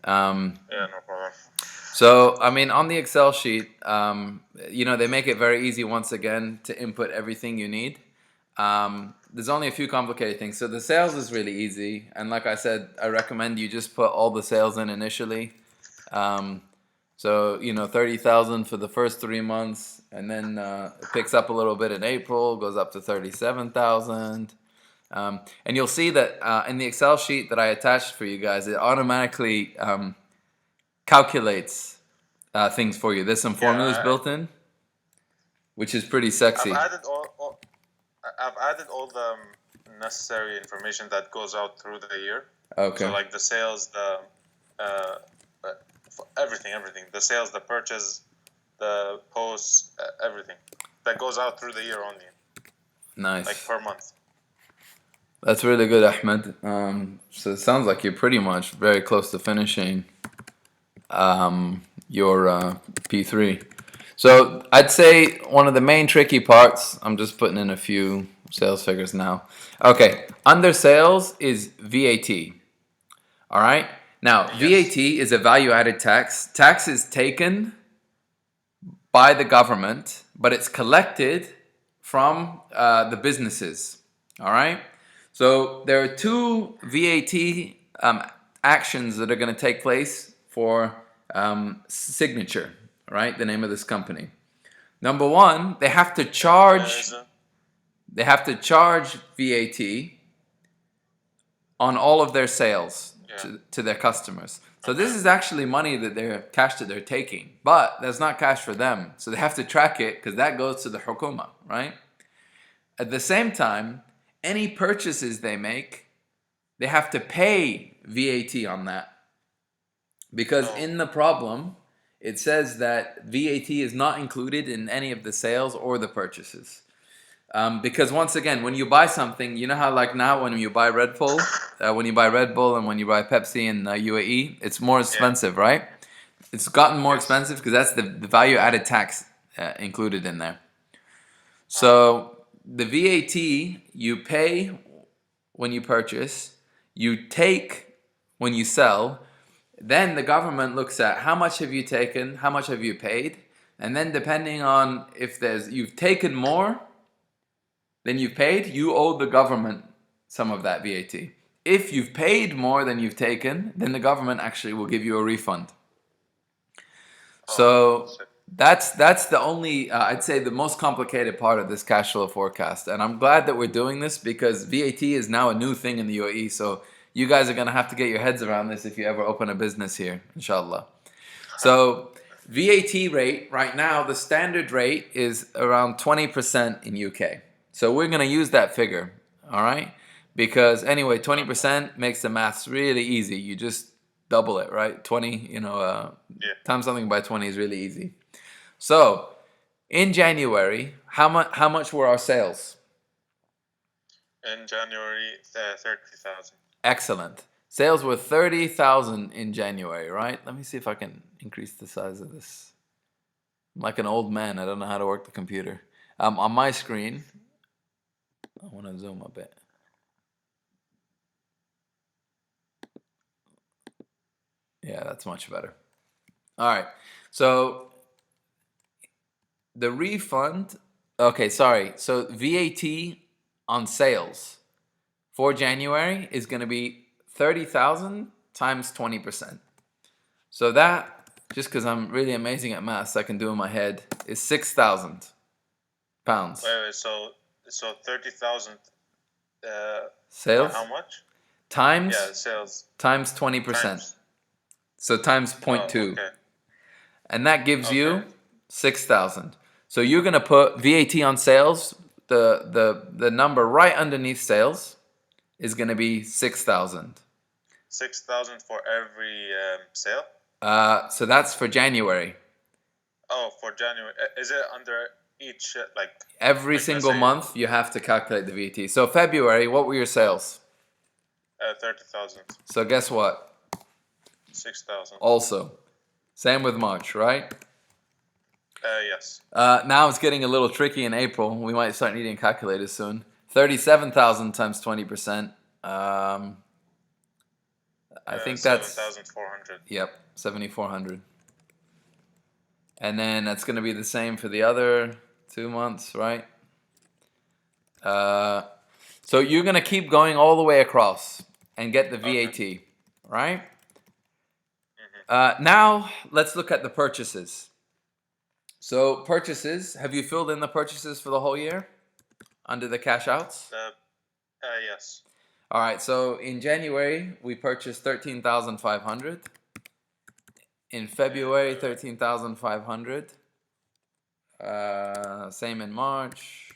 Yeah, no problem. So, I mean, on the Excel sheet, they make it very easy once again to input everything you need. There's only a few complicated things. So the sales is really easy, and like I said, I recommend you just put all the sales in initially. Um, 30,000 for the first 3 months, and then it picks up a little bit in April, goes up to 37,000. And you'll see that in the Excel sheet that I attached for you guys, it automatically calculates things for you. There's some Yeah, formulas built in, which is pretty I've sexy. added I've added all the necessary information that goes out through the year. So Okay. like the sales, the uh, uh, everything, the sales, the purchase, the posts, everything that goes out through the year only, like Nice. per month. That's really good, Ahmed. So it sounds like you're pretty much very close to finishing your P3. So I'd say one of the main tricky parts, I'm just putting in a few sales figures now. Okay, under sales is VAT. All right. Now, Yes. VAT is a value added tax. Tax is taken by the government, but it's collected from the businesses. All right. So there are two VAT actions that are going to take place for signature. Right, the name of this company. Number one, they have to charge. Is it? They have to charge VAT on all of their sales Yeah. to their customers. So this Okay. is actually money that they're cash that they're taking, but that's not cash for them. So they have to track it because that goes to the hukuma, right? At the same time, any purchases they make, they have to pay VAT on that because Oh. in the problem, it says that VAT is not included in any of the sales or the purchases. Because once again, when you buy something, you know how like now when you buy Red Bull, and when you buy Pepsi in UAE, it's more Yeah. expensive, right? It's gotten more Yes. expensive because that's the value added tax included in there. Uh, So the VAT you pay when you purchase, you take when you sell. Then the government looks at how much have you taken, how much have you paid, and then depending on if there's you've taken more than you've paid, you owe the government some of that VAT. If you've paid more than you've taken, then the government actually will give you a refund. oh. So that's the only I'd say the most complicated part of this cash flow forecast. And I'm glad that we're doing this because VAT is now a new thing in the UAE. So you guys are gonna have to get your heads around this if you ever open a business here, inshallah. So VAT rate right now, the standard rate is around 20% in UK. So we're gonna use that figure, all right? Because anyway, Okay. 20% makes the maths really easy. You just double it, right? 20, Yeah. times something by 20 is really easy. So in January, how much were our sales? In January, 30,000. Excellent. Sales were 30,000 in January, right? Let me see if I can increase the size of this. I'm like an old man. I don't know how to work the computer. On my screen, I want to zoom a bit. Yeah, that's much better. All right. So the refund. Okay, sorry. So VAT on sales for January is going to be 30,000 times 20%. So that, just because I'm really amazing at maths, I can do in my head, is 6,000 pounds. Wait. So 30,000. How Sales much? Yeah, times sales 20%. times. So times point Oh, 0.2. okay. And that gives Okay. you 6,000. So you're going to put VAT on sales, the number right underneath sales is going to be 6,000. 6,000 for every sale. So that's for January. Oh, for January. Is it under each Every like let's single say month you have to calculate the VAT. So February, what were your sales? 30,000, So guess what? 6,000. Also, same with March, right? Yes. Now it's getting a little tricky in April. We might start needing calculators soon. 37,000 times 20%. I think that's 7,400. yep, 7,400. And then that's going to be the same for the other 2 months, right? So you're going to keep going all the way across and get the VAT, right? Now let's look at the purchases. So purchases, have you filled in the purchases for the whole year under the cash outs? Yes. All right, so in January, we purchased 13,500. In February, 13,500. Same in March.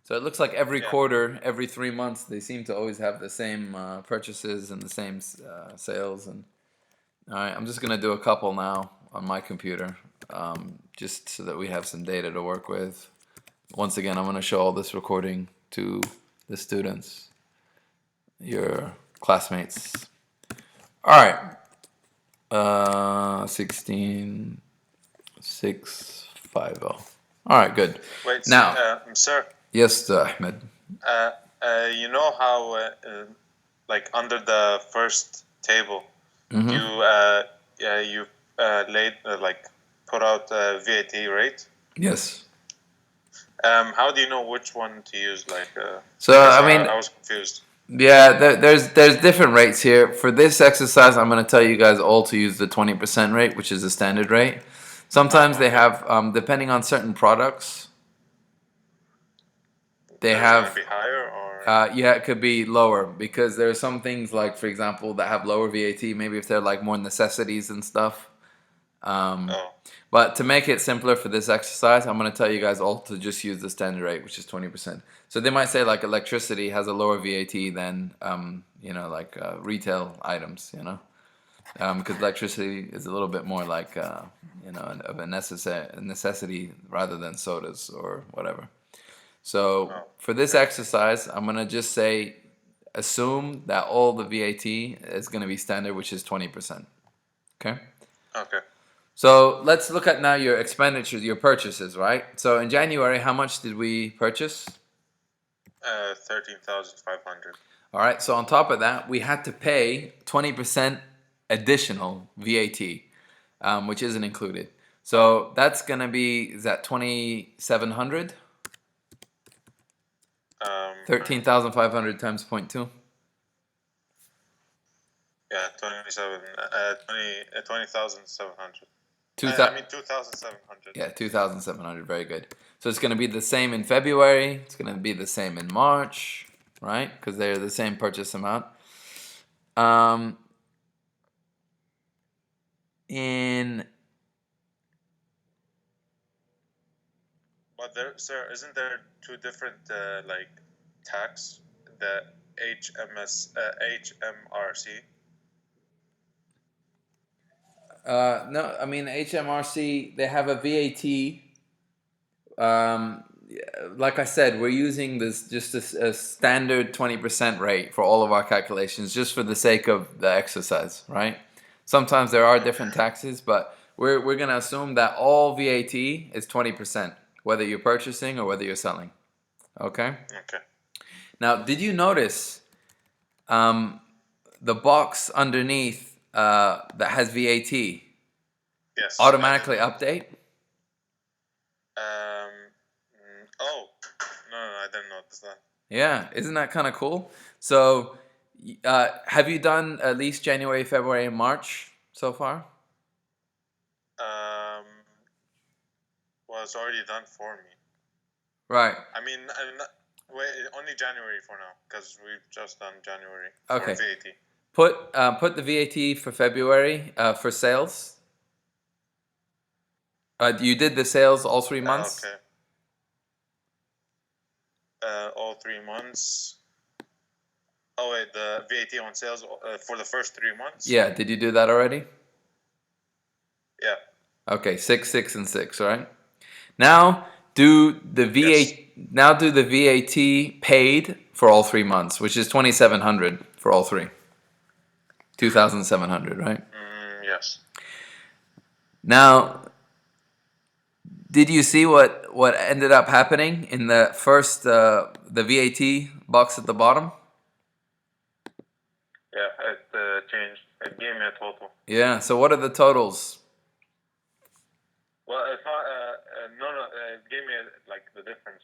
So it looks like every quarter, every 3 months, they seem to always have the same purchases and the same sales. And all right, I'm just gonna do a couple now on my computer, just so that we have some data to work with. Once again, I'm gonna show all this recording to the students, your classmates. All right, 16, 6, 5, 0. All right, good. Wait, Now, sir. yes, Ahmed. You know how, like under the first table, you laid like put out VAT rate. Yes. How do you know which one to use? Like, So I mean, I was confused. yeah, there's different rates here. For this exercise, I'm going to tell you guys all to use the 20% rate, which is the standard rate. Sometimes they have, depending on certain products, they have. Gonna be higher or? Yeah, it could be lower because there are some things like, for example, that have lower VAT. Maybe if they're like more necessities and stuff. But to make it simpler for this exercise, I'm going to tell you guys all to just use the standard rate, which is 20%. So they might say like electricity has a lower VAT than, like retail items, because electricity is a little bit more like, of a necessity rather than sodas or whatever. So for this exercise, I'm going to just say, assume that all the VAT is going to be standard, which is 20%. Okay? Okay. So let's look at now your expenditures, your purchases, right? So in January, how much did we purchase? 13,500. All right. So on top of that, we had to pay 20% additional VAT, which isn't included. So that's gonna be, is that 2,700? 13,500 times 0.2. Yeah, 20,700. 2,700. Yeah, 2,700. Very good. So it's going to be the same in February. It's going to be the same in March, right? Because they're the same purchase amount. But there, sir, isn't there two different like tax? The HMRC. No, I mean HMRC. They have a VAT. Like I said, we're using this just a standard 20% rate for all of our calculations, just for the sake of the exercise, right? Sometimes there are different taxes, but we're gonna assume that all VAT is 20%, whether you're purchasing or whether you're selling. Okay. Okay. Now, did you notice the box underneath that has VAT Yes. automatically update? Oh, no, I didn't notice that. Yeah, isn't that kind of cool? So, have you done at least January, February, and March so far? Well, it's already done for me. Right. I mean, wait, only January for now, because we've just done January Okay. for VAT. Put the VAT for February for sales. You did the sales all 3 months? Okay. All 3 months. Oh wait, the VAT on sales for the first 3 months. Yeah. Did you do that already? Yeah. Okay, 6, 6, and 6. Right. Now do the VAT. Yes. Now do the VAT paid for all 3 months, which is 2,700 for all three. 2,700, right? Yes. Now, did you see what ended up happening in the first the VAT box at the bottom? Yeah, it It gave me a total. Yeah. So what are the totals? Well, it's not. No. It gave me like the difference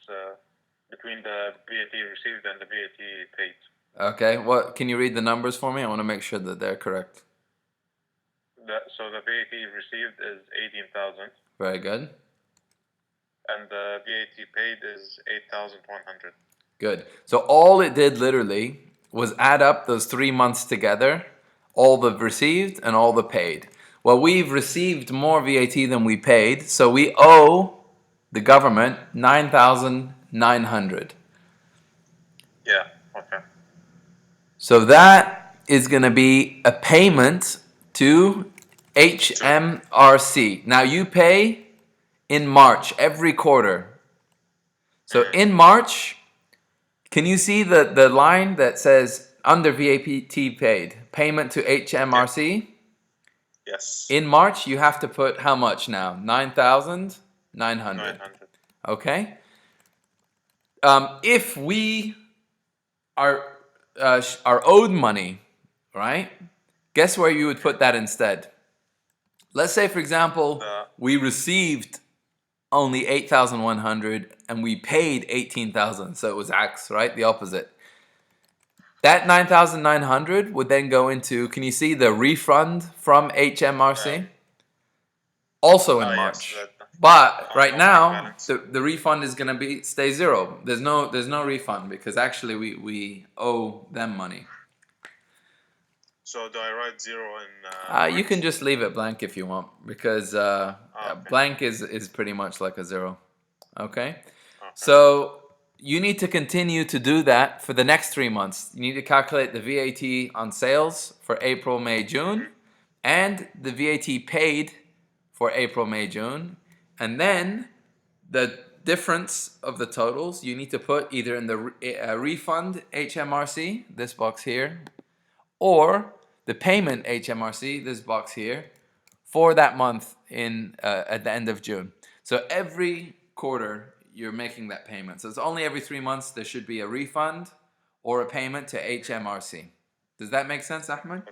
between the VAT received and the VAT paid. Okay. What can you read the numbers for me? I want to make sure that they're correct. So the VAT received is 18,000, Very good. and the VAT paid is 8,100. Good. So all it did literally was add up those 3 months together, all the received and all the paid. Well, we've received more VAT than we paid, so we owe the government 9,900. Yeah. Okay. So that is going to be a payment to HMRC. Now you pay in March every quarter. So in March, can you see the line that says under VAT paid, payment to HMRC? Yes. In March, you have to put how much now? 9,900. 900. Okay? If we are owed money, right? Guess where you would put that instead? Let's say, for example, we received only 8,100 and we paid 18,000, so it was X, right? The opposite. That 9,900 would then go into, can you see the refund from HMRC? Also in March. Yes, But on right the now, balance. the refund is going to stay zero. There's no refund because actually we owe them money. So do I write 0 in You can March? just leave it blank if you want because Okay. blank is pretty much like a zero. Okay? Okay. So you need to continue to do that for the next 3 months. You need to calculate the VAT on sales for April, May, June, and the VAT paid for April, May, June. And then the difference of the totals you need to put either in the refund HMRC, this box here, or the payment HMRC, this box here, for that month in at the end of June. So every quarter you're making that payment. So it's only every 3 months there should be a refund or a payment to HMRC. Does that make sense, Ahmed?